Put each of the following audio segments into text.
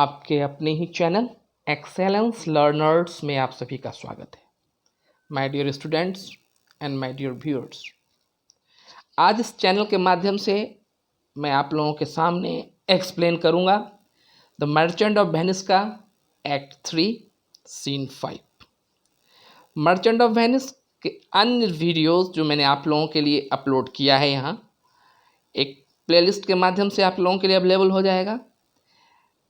आपके अपने ही channel excellence learners में आप सभी का स्वागत है। My dear students and my dear viewers, आज इस चैनल के माध्यम से मैं आप लोगों के सामने एक्सप्लेन करूंगा द मर्चेंट ऑफ वेनिस का act 3 scene 5। Merchant of Venice के अन्य वीडियोस जो मैंने आप लोगों के लिए अपलोड किया है, यहाँ एक प्लेलिस्ट के माध्यम से आप लोगों के लिए अवेलेबल हो जाएगा।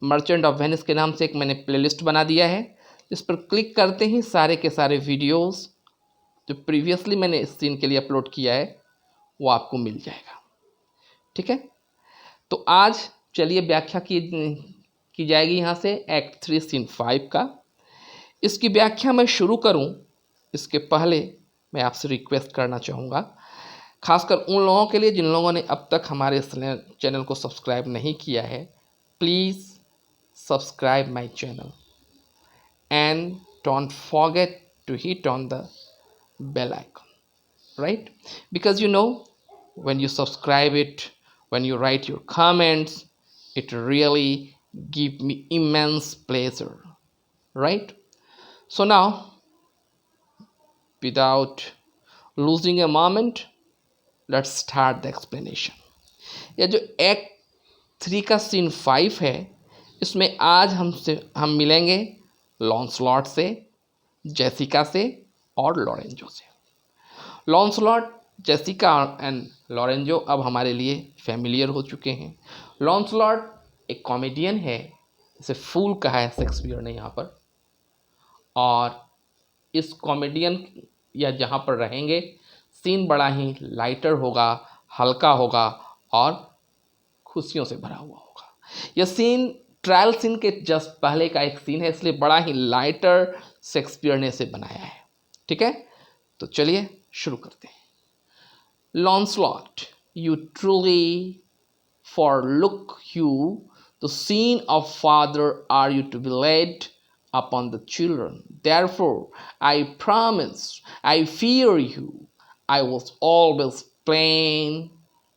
मर्चेंट ऑफ वेनिस के नाम से एक मैंने प्लेलिस्ट बना दिया है, इस पर क्लिक करते ही सारे के सारे वीडियोस जो प्रीवियसली मैंने इस सीन के लिए अपलोड किया है वो आपको मिल जाएगा। ठीक है, तो आज चलिए व्याख्या की जाएगी यहाँ से एक्ट 3 सीन 5 का। इसकी व्याख्या मैं शुरू करूँ इसके पहले मैं आपसे रिक्वेस्ट करना चाहूँगा, खासकर उन लोगों के लिए जिन लोगों ने अब तक हमारे इस चैनल को सब्सक्राइब नहीं किया है। Please subscribe my channel and don't forget to hit on the bell icon, right? Because when you subscribe it, when you write your comments, it really give me immense pleasure, right? So now, without losing a moment, let's start the explanation. ये जो act 3 का scene 5 है, इसमें आज हम मिलेंगे लॉन्सलॉट से, Jessica से और लॉरेंजो से। लॉन्सलॉट, जेसिका एंड लॉरेंजो अब हमारे लिए फैमिलियर हो चुके हैं। लॉन्सलॉट एक कॉमेडियन है, इसे फूल कहा है शेक्सपियर ने यहाँ पर, और इस कॉमेडियन या जहाँ पर रहेंगे सीन बड़ा ही लाइटर होगा, हल्का होगा और खुशियों से भरा हुआ होगा। यह सीन ट्रायल सीन के जस्ट पहले का एक सीन है, इसलिए बड़ा ही लाइटर शेक्सपियर ने इसे बनाया है। ठीक है, तो चलिए शुरू करते हैं। Launcelot, you truly for look you the sins of father are you to be laid upon the children. Therefore, I promise, I fear you. I was always plain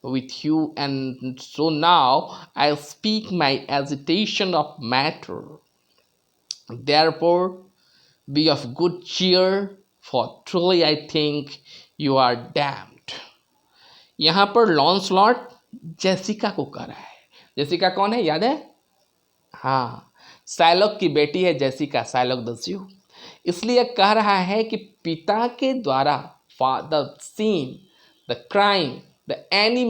with you, and so now I'll speak my agitation of matter. Therefore, be of good cheer, for truly I think you are damned. यहाँ पर लॉन्सलॉट Jessica को कह रहा है। Jessica कौन है, याद है? हाँ, साइलॉक की बेटी है जेसिका, साइलॉक द ज्यू। इसलिए कह रहा है कि पिता के द्वारा the scene, the crime, the any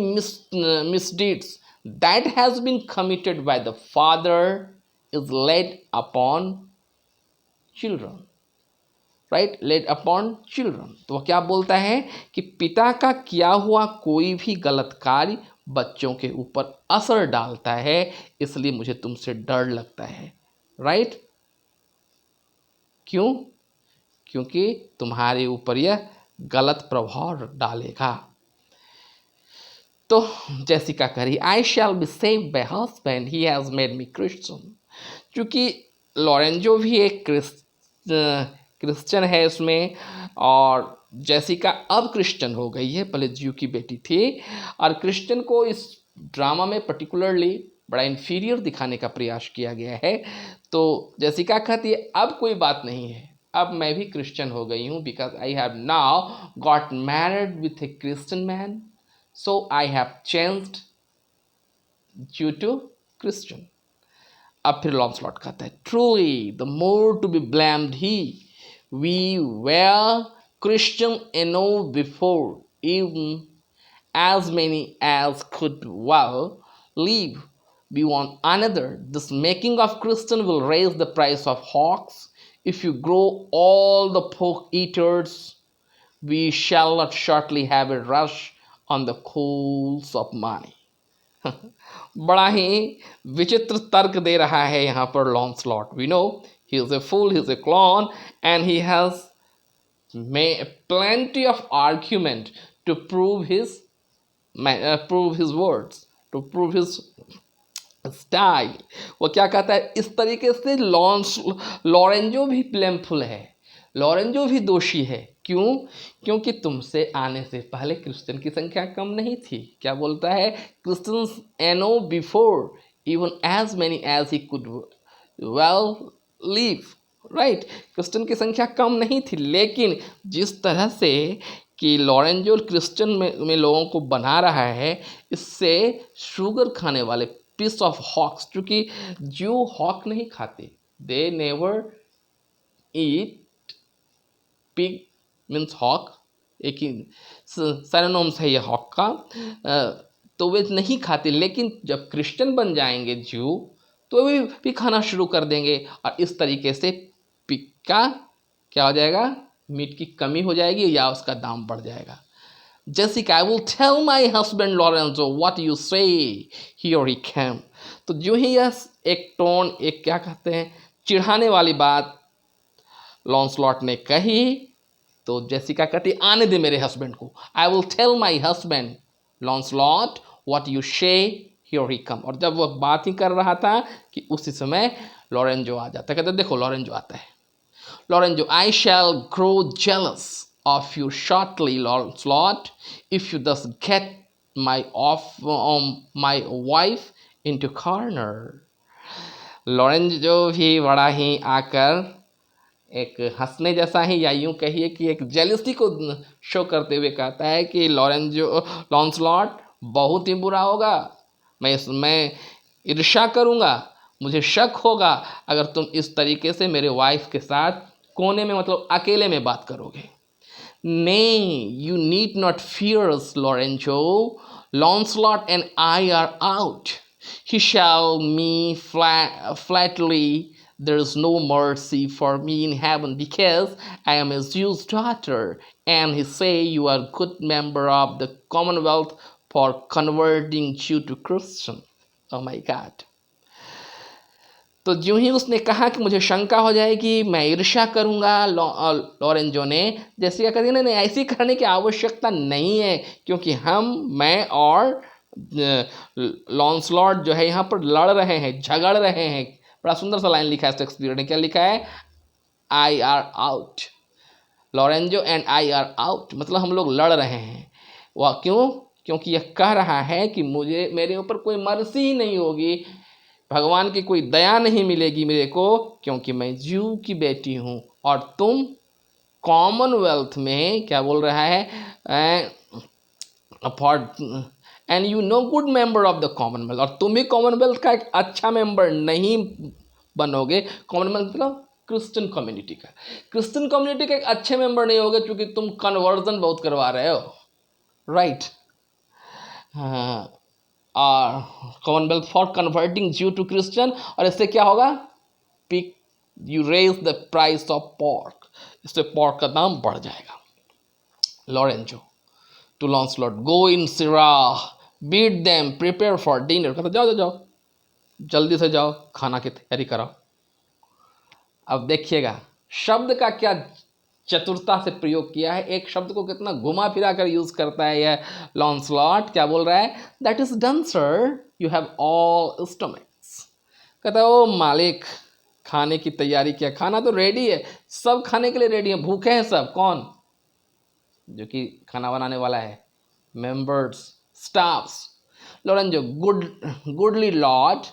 misdeeds that has been committed by the father is laid upon children, right? laid upon children। तो वह क्या बोलता है कि पिता का किया हुआ कोई भी गलत कार्य बच्चों के ऊपर असर डालता है, इसलिए मुझे तुमसे डर लगता है, राइट? क्यों? क्योंकि तुम्हारे ऊपर यह गलत प्रभाव डालेगा। तो जेसिका करी, I shall be saved by husband, he has made me Christian. क्योंकि लॉरेंजो भी एक क्रिश्चियन है इसमें, और जेसिका अब क्रिश्चियन हो गई है, पहले ज्यू की बेटी थी। और क्रिश्चियन को इस ड्रामा में पर्टिकुलरली बड़ा इन्फीरियर दिखाने का प्रयास किया गया है। तो जेसिका कहती है अब कोई बात नहीं है, अब मैं भी क्रिश्चियन हो गई हूँ, because I have now got married with a Christian man, so I have changed due to Christian. अब फिर लॉन्सलॉट कहता है, truly the more to be blamed he, we were Christian enough before, even as many as could well live be one another. This making of Christian will raise the price of hogs. If you grow all the pork eaters, we shall not shortly have a rush on the coals of money. बड़ा ही विचित्र तर्क दे रहा है यहाँ पर लॉन्सलॉट। We know he is a fool, he is a clown, and he has made plenty of argument to prove his words, to prove his style. वो क्या कहता है, इस तरीके से लॉरेंजो भी ब्लेमफुल है, लॉरेंजो भी दोषी है। क्यों? क्योंकि तुमसे आने से पहले क्रिश्चियन की संख्या कम नहीं थी। क्या बोलता है, Christians enow before even as many as he could well live, right. Christian की संख्या कम नहीं थी, लेकिन जिस तरह से कि लॉरेंजो क्रिश्चियन में लोगों को बना रहा है, इससे शुगर खाने वाले पीस ऑफ हॉक्स, क्योंकि जो हॉक नहीं खाते, they never eat pig, means hog, एक ही सैनोनिम्स है ये हॉक का। तो वे नहीं खाते, लेकिन जब क्रिश्चियन बन जाएंगे ज्यू, तो भी खाना शुरू कर देंगे, और इस तरीके से पिग का क्या हो जाएगा, मीट की कमी हो जाएगी या उसका दाम बढ़ जाएगा। Jessica, I will tell my husband Lorenzo what you say. Here he came. तो जो ही यह एक टोन, एक क्या कहते हैं, चिढ़ाने वाली बात लॉन्सलॉट ने कही, तो जेसिका कहती आने दे मेरे हस्बैंड को। I will tell my husband Launcelot what you say, here he come. और जब वह बात ही कर रहा था कि उसी समय लॉरेंजो आ जाता है। कहते देखो लॉरेंजो आता है। Lorenzo, I shall grow jealous of you shortly, Lancelot, if you thus get my wife into corner. Lorenzo भी बड़ा ही आकर एक हंसने जैसा ही, या यूं कहिए कि एक जेलसी को शो करते हुए कहता है कि लॉन्सलॉट बहुत ही बुरा होगा, मैं ईर्ष्या करूँगा, मुझे शक होगा अगर तुम इस तरीके से मेरे वाइफ के साथ कोने में, मतलब अकेले में बात करोगे। Nay, you need not fear us, Lorenzo. Launcelot and I are out. He shall me flatly. There is no mercy for me in heaven because I am a Jew's daughter. And he say you are good member of the Commonwealth for converting Jew to Christian. Oh my God. तो ज्यों ही उसने कहा कि मुझे शंका हो जाएगी, मैं ईर्ष्या करूंगा, लॉरेंजो ने जैसे क्या कहती है, नहीं ऐसी करने की आवश्यकता नहीं है, क्योंकि मैं और लॉन्सलॉट जो है यहाँ पर लड़ रहे हैं, झगड़ रहे हैं। बड़ा सुंदर सा लाइन लिखा है शेक्सपियर ने, क्या लिखा है, I R out, Lorenzo and I R out, मतलब हम लोग लड़ रहे हैं। वह क्यों, क्योंकि यह कह रहा है कि मुझे, मेरे ऊपर कोई मर्सी ही नहीं होगी, भगवान की कोई दया नहीं मिलेगी मेरे को, क्योंकि मैं ज्यू की बेटी हूँ और तुम कॉमनवेल्थ में, क्या बोल रहा है, and you know good member of the Commonwealth, और तुम भी कॉमनवेल्थ का एक अच्छा मेंबर नहीं बनोगे। कॉमनवेल्थ मतलब क्रिश्चियन कम्युनिटी का, क्रिश्चियन कम्युनिटी के एक अच्छे मेंबर नहीं होगे, क्योंकि तुम कन्वर्जन बहुत करवा रहे हो, right. Commonwealth for converting Jew to Christian, और इससे क्या होगा, pick you raise the price of pork, इससे पॉर्क का दाम बढ़ जाएगा। Lorenzo to लॉन्सलॉट, go in sirrah, bid them, prepare for dinner. कहता जाओ जाओ जाओ, जल्दी से जाओ, खाना की तैयारी कराओ। अब देखिएगा शब्द का क्या चतुरता से प्रयोग किया है, एक शब्द को कितना घुमा फिरा कर यूज करता है यह लॉन्सलॉट। क्या बोल रहा है, that is done sir, you have all stomachs. कहता है ओ मालिक, खाने की तैयारी किया, खाना तो रेडी है, सब खाने के लिए रेडी है, भूखे हैं सब। कौन, जो कि खाना बनाने वाला है, members, staffs. Lorenzo, goodly Lord,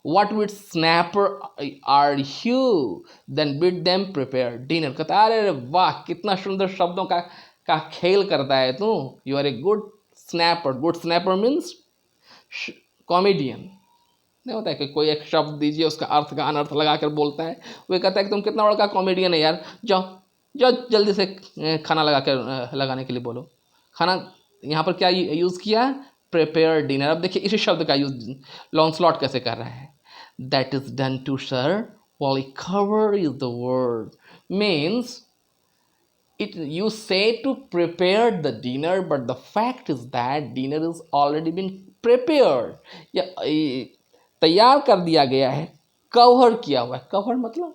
what with snapper are you, then bid them prepare dinner। कहता अरे वाह, कितना सुंदर शब्दों का खेल करता है तू, you are a good snapper. Good snapper means comedian. नहीं होता है कि कोई एक शब्द दीजिए, उसका अर्थ का अनर्थ लगा कर बोलता है, वो कहता है कि तुम कितना बड़ा कॉमेडियन है यार, जाओ जाओ जल्दी से खाना लगाने के लिए बोलो। खाना यहाँ पर क्या यूज़ किया, प्रिपेयर डिनर। अब देखिए इसी शब्द का यूज लॉन्सलॉट कैसे कर रहा है, that is done too sir, volley cover is the word, means it you say to prepare the dinner, but the fact is that dinner is already been prepared, या तैयार कर दिया गया है, कवर किया हुआ है। कवर मतलब,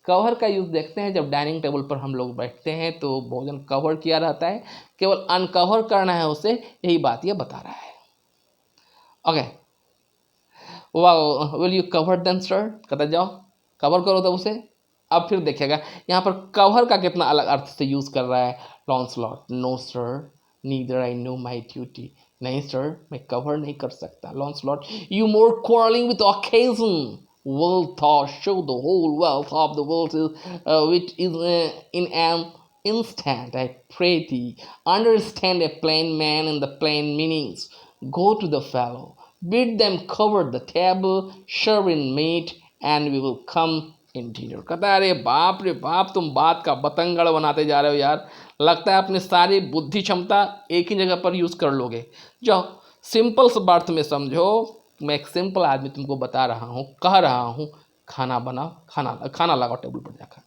कवर का यूज़ देखते हैं जब डाइनिंग टेबल पर हम लोग बैठते हैं तो भोजन कवर किया रहता है, केवल अनकवर करना है उसे, यही बात ये बता रहा है। Okay, will you cover them sir, कहता जाओ कवर करो तब उसे। अब फिर देखिएगा यहाँ पर कवर का कितना अलग अर्थ से यूज़ कर रहा है Launcelot. No sir, neither I know my duty, नहीं सर मैं कवर नहीं कर सकता। Launcelot, you more quarrelling with occasion, wealth or show the whole wealth of the world which is in an instant. I pray thee, understand a plain man and the plain meanings. Go to the fellow, bid them cover the table, serve in meat, and we will come in dinner. कहता है अरे बाप रे बाप, तुम बात का बतंगड़ बनाते जा रहे हो यार, लगता है अपनी सारी बुद्धि क्षमता एक ही जगह पर यूज़ कर लोगे। जाओ सिंपल से बात में समझो, मैं एक सिंपल आदमी तुमको बता रहा हूँ, कह रहा हूँ, खाना बनाओ, खाना लगाओ टेबल पर जाकर।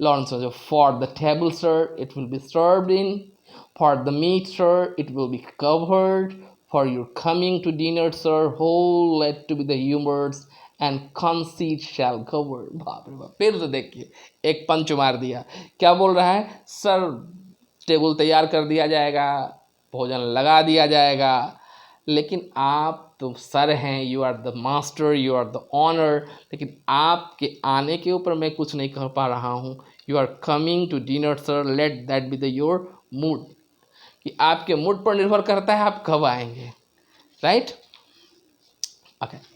लॉरेंस समझो, for the table sir it will be served in, for the meat sir it will be covered, for your coming to dinner sir whole let to be the humours and conceit shall cover. बाप रे बाप, फिर से देखिए एक पंच मार दिया। क्या बोल रहा है? सर टेबल तैयार कर दिया जाएगा, भोजन लगा दिया जाएगा, लेकिन आप तो सर हैं, you are the master, you are the honour, लेकिन आपके आने के ऊपर मैं कुछ नहीं कर पा रहा हूँ। You are coming to dinner sir, let that be the your mood, कि आपके मूड पर निर्भर करता है आप कब आएंगे। Right, okay.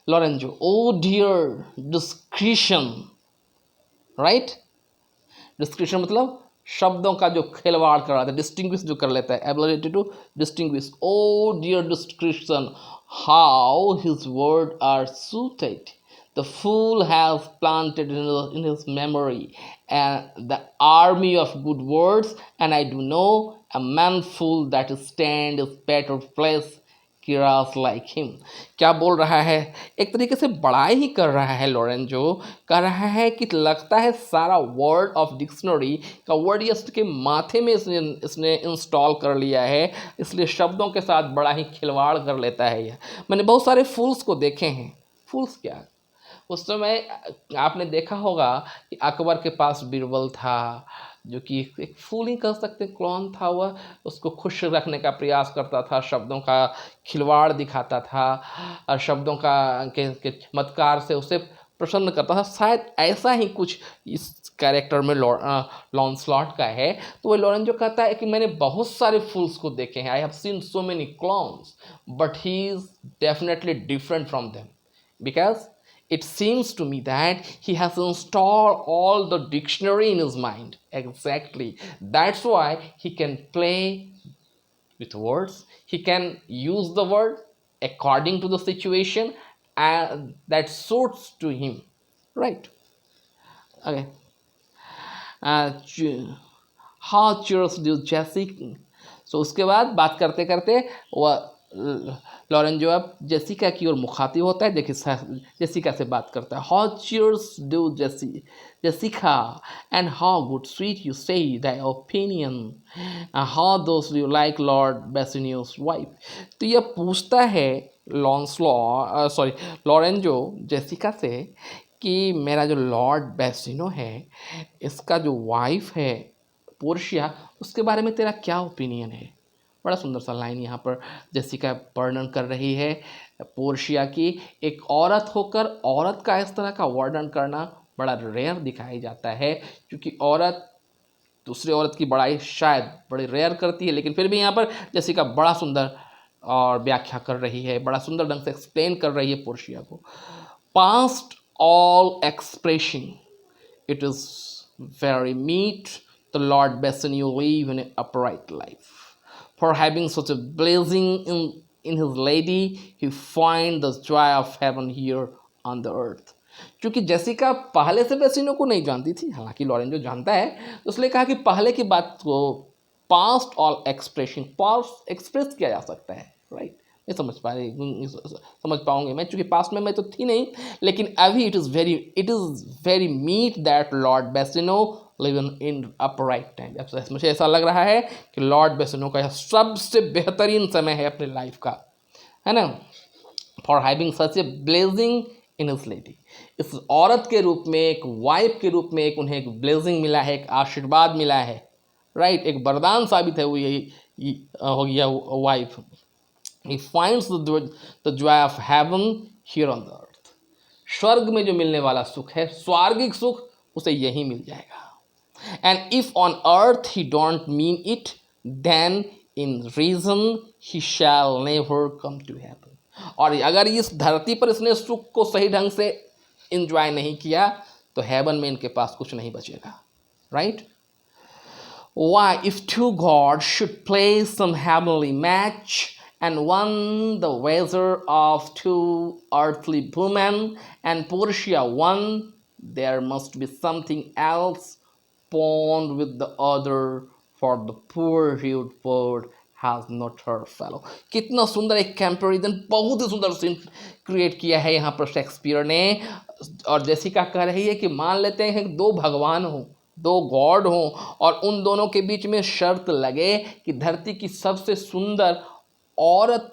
लॉरेंजो, ओ डियर डिस्क्रिशन। राइट, डिस्क्रिशन मतलब शब्दों का जो खिलवाड़ कर रहा था, डिस्टिंग्विश जो कर लेता है, ability to distinguish. O dear discretion, how his word are suited, the fool has planted in his memory and the army of good words, and I do know a man fool that stand is better place किरास like him. क्या बोल रहा है? एक तरीके से बड़ाई ही कर रहा है लॉरेंजो, कह रहा है कि लगता है सारा वर्ड ऑफ डिक्शनरी का वर्ड यस्ट के माथे में इसने इंस्टॉल कर लिया है, इसलिए शब्दों के साथ बड़ा ही खिलवाड़ कर लेता है यह। मैंने बहुत सारे फूल्स को देखे हैं। फूल्स क्या? उस समय आपने देखा होगा कि अकबर के पास बीरबल था, जो कि एक फूल ही कह सकते, क्लॉन था वह, उसको खुश रखने का प्रयास करता था, शब्दों का खिलवाड़ दिखाता था और शब्दों के चमत्कार से उसे प्रसन्न करता था। शायद ऐसा ही कुछ इस कैरेक्टर में लॉन्सलॉट का है। तो वह लॉरेंजो कहता है कि मैंने बहुत सारे फूल्स को देखे हैं, I have seen so many clowns, but he is definitely different from them, because it seems to me that he has installed all the dictionary in his mind. Exactly. That's why he can play with words. He can use the word according to the situation and that suits to him. Right. Okay. How cheers do Jesse? So उसके बाद बात करते करते वह Lorenzo अब Jessica की ओर मुखातिब होता है। देखिए जेसिका से बात करता है। How cheers do Jessica and how good sweet you say that opinion, how dost you like lord Bassanio's wife. तो यह पूछता है लॉरेंजो जेसिका से कि मेरा जो लॉर्ड बेसिनो है, इसका जो वाइफ है पोर्शिया, उसके बारे में तेरा क्या ओपिनियन है। बड़ा सुंदर सा लाइन यहाँ पर जेसिका वर्णन कर रही है पोर्शिया की। एक औरत होकर औरत का इस तरह का वर्णन करना बड़ा रेयर दिखाई जाता है, क्योंकि औरत दूसरी औरत की बड़ाई शायद बड़ी रेयर करती है, लेकिन फिर भी यहाँ पर जेसिका बड़ा सुंदर और व्याख्या कर रही है, बड़ा सुंदर ढंग से एक्सप्लेन कर रही है पोर्शिया को। Past all expression it is very meet the lord Bassanio live in upright life, for having such a blessing in his lady, he find the joy of heaven here on the earth. क्योंकि Jessica पहले से बेसिनो को नहीं जानती थी, हालांकि Lorenzo जानता है, तो इसलिए कहा कि पहले की बात को past all expression, past express किया जा सकता है। राइट, नहीं समझ पाऊंगे मैं, चूँकि पास्ट में मैं तो थी नहीं, लेकिन अभी it is very meet that lord Bassanio live in upright time. मुझे ऐसा लग रहा है कि लॉर्ड बेसिनो का यह सबसे बेहतरीन समय है अपने लाइफ का, है ना। For having such a blessing in his lady, इस औरत के रूप में, एक वाइफ के रूप में एक उन्हें एक ब्लेसिंग मिला है, एक आशीर्वाद मिला है। राइट, एक वरदान साबित है वो यही हो गया wife. He finds the joy of heaven here on the earth. स्वर्ग में जो मिलने वाला सुख है, स्वर्गिक सुख, उसे यही मिल जाएगा। And if on earth he don't mean it, then in reason he shall never come to heaven. और अगर इस धरती पर इसने सुख को सही ढंग से इंजॉय नहीं किया तो हेवन में इनके पास कुछ नहीं बचेगा, right? Why, if two gods should play some heavenly match, and one the weather of two earthly women, and Portia won, there must be something else pawned with the other, for the poor rude bird has not her fellow. कितना सुंदर एक comparison, बहुत ही सुंदर scene create किया है यहाँ पर Shakespeare ने। और जैसिका कह रही है कि मान लेते हैं दो भगवान हों, दो गॉड हों, और उन दोनों के बीच में शर्त लगे कि धरती की सबसे सुंदर औरत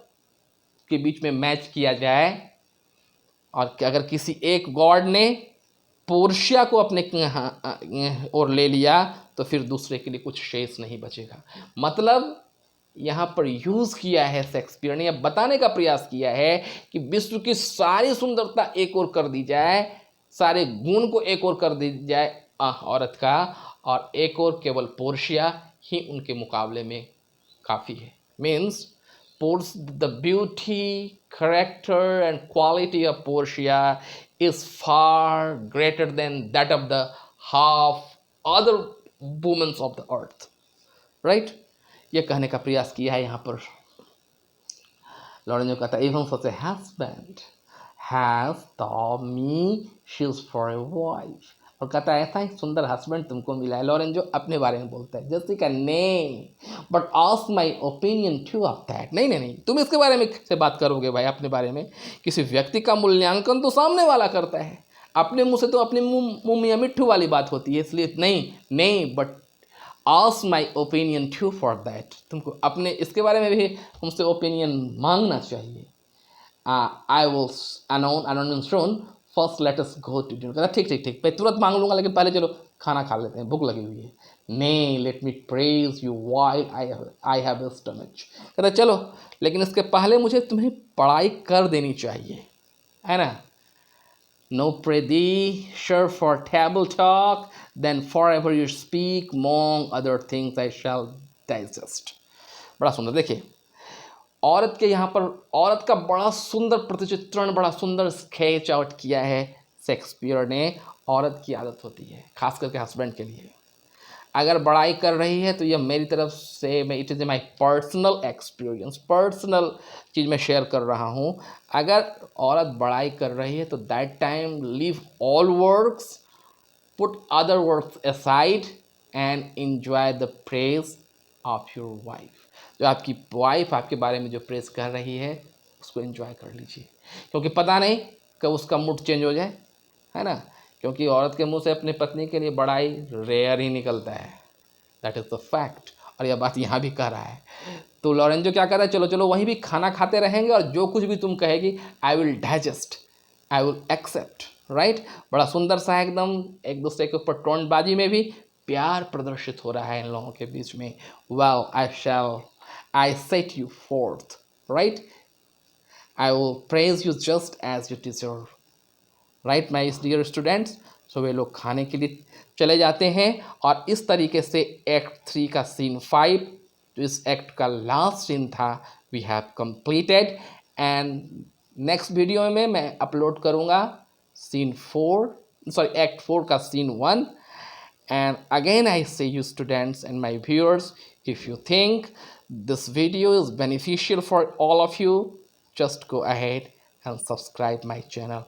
के बीच में मैच किया जाए, और अगर किसी एक गॉड ने पोर्शिया को अपने और ले लिया तो फिर दूसरे के लिए कुछ शेष नहीं बचेगा। मतलब यहाँ पर यूज़ किया है शेक्सपियर ने, यह बताने का प्रयास किया है कि विश्व की सारी सुंदरता एक और कर दी जाए, सारे गुण को एक और कर दी जाए औरत का, और एक और केवल पोर्शिया ही उनके मुकाबले में काफ़ी है। Means the beauty, character and quality of Portia is far greater than that of the half other women of the earth, right? ये कहने का प्रयास किया है यहाँ पर। लॉरेंजो कहता है even such a husband has taught me she is for a wife, और कहता है ऐसा ही सुंदर हस्बैंड तुमको मिला है। लॉरेंजो अपने बारे में बोलता है, जैसिका नहीं, but ask my opinion two of that. नहीं नहीं नहीं, तुम इसके बारे में से बात करोगे भाई, अपने बारे में। किसी व्यक्ति का मूल्यांकन तो सामने वाला करता है, अपने मुंह से तो अपने मुंह में मिट्ठू वाली बात होती है, इसलिए नहीं, but ask my opinion to for that, तुमको अपने इसके बारे में भी हमसे ओपिनियन मांगना चाहिए। I will announce first let us go to dinner. कहता ठीक मैं तुरंत मांग लूँगा, लेकिन पहले चलो खाना खा लेते हैं, भूख लगी हुई है। नहीं, let me praise you while I have a stomach. कहता चलो, लेकिन इसके पहले मुझे तुम्हें पढ़ाई कर देनी चाहिए, है ना। No pressure for table talk, then for ever you speak among other things I shall digest. बड़ा सुंदर, देखिए औरत के यहाँ पर औरत का बड़ा सुंदर प्रतिचित्रण, बड़ा सुंदर स्केच आउट किया है शेक्सपियर ने। औरत की आदत होती है, खास करके हस्बैंड के लिए, अगर बड़ाई कर रही है तो यह मेरी तरफ से, मैं it is my personal experience, personal चीज़ मैं शेयर कर रहा हूँ। अगर औरत बड़ाई कर रही है तो that time leave all works, put other works aside and enjoy the praise of your wife. जो आपकी वाइफ आपके बारे में जो प्रेस कर रही है उसको एंजॉय कर लीजिए, क्योंकि पता नहीं कब उसका मूड चेंज हो जाए, है ना। क्योंकि औरत के मुंह से अपनी पत्नी के लिए बड़ाई रेयर ही निकलता है, दैट इज़ द फैक्ट। और यह बात यहाँ भी कह रहा है। तो लॉरेंजो क्या कह रहा है, चलो वहीं भी खाना खाते रहेंगे, और जो कुछ भी तुम कहेगी I will digest, I will accept, right. बड़ा सुंदर सा एकदम एक दूसरे के ऊपर टोनबाजी में भी प्यार प्रदर्शित हो रहा है इन लोगों के बीच में। Well, I set you forth, right? I will praise you just as you deserve, right, my dear students? So वे लोग खाने के लिए चले जाते हैं, और इस तरीके से एक्ट 3 का सीन 5, जो इस एक्ट का लास्ट सीन था, we have completed. And next video में मैं अपलोड करूँगा एक्ट 4 का scene 1। And again I say, you students and my viewers, if you think this video is beneficial for all of you, just go ahead and subscribe my channel.